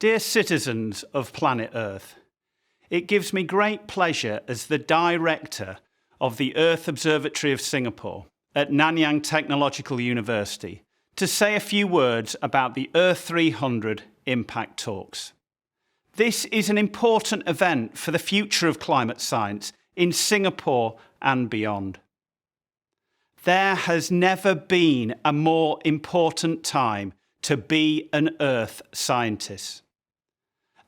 Dear citizens of planet Earth, it gives me great pleasure as the director of the Earth Observatory of Singapore at Nanyang Technological University to say a few words about the Earth 300 Impact Talks. This is an important event for the future of climate science in Singapore and beyond. There has never been a more important time to be an Earth scientist.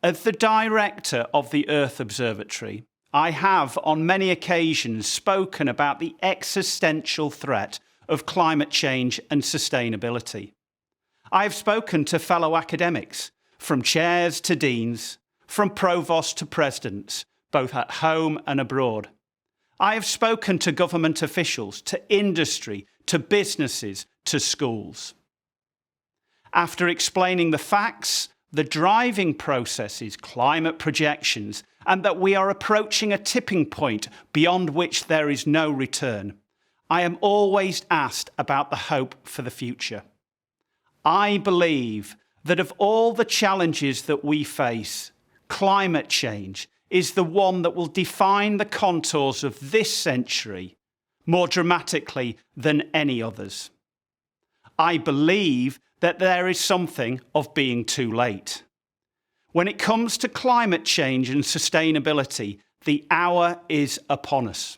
As the director of the Earth Observatory, I have on many occasions spoken about the existential threat of climate change and sustainability. I have spoken to fellow academics, from chairs to deans, from provosts to presidents, both at home and abroad. I have spoken to government officials, to industry, to businesses, to schools. After explaining the facts, the driving processes, climate projections, and that we are approaching a tipping point beyond which there is no return, I am always asked about the hope for the future. I believe that of all the challenges that we face, climate change is the one that will define the contours of this century more dramatically than any others. I believe that there is something of being too late. When it comes to climate change and sustainability, the hour is upon us.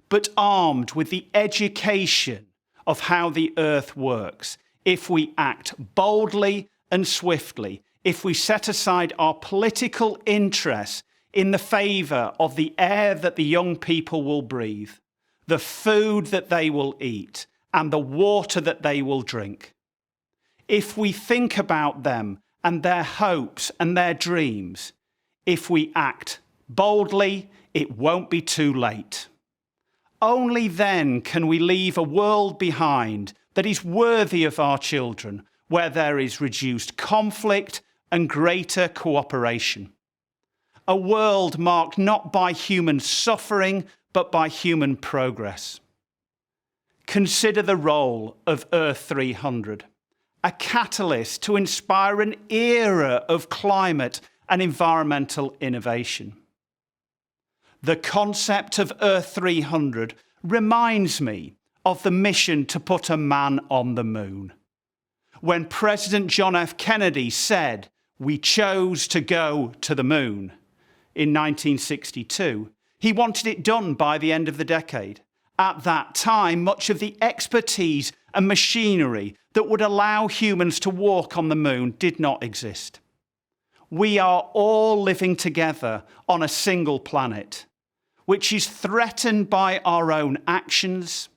But armed with the education of how the Earth works, if we act boldly and swiftly, if we set aside our political interests in the favour of the air that the young people will breathe, the food that they will eat, and the water that they will drink, if we think about them and their hopes and their dreams, if we act boldly, it won't be too late. Only then can we leave a world behind that is worthy of our children, where there is reduced conflict and greater cooperation. A world marked not by human suffering, but by human progress. Consider the role of Earth 300. A catalyst to inspire an era of climate and environmental innovation. The concept of Earth 300 reminds me of the mission to put a man on the moon. When President John F. Kennedy said, "We chose to go to the moon," in 1962, he wanted it done by the end of the decade. At that time, much of the expertise and machinery that would allow humans to walk on the moon did not exist. We are all living together on a single planet, which is threatened by our own actions.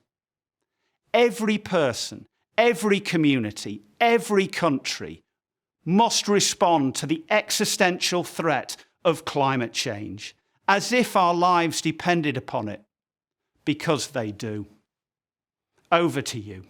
Every person, every community, every country must respond to the existential threat of climate change, as if our lives depended upon it, because they do. Over to you.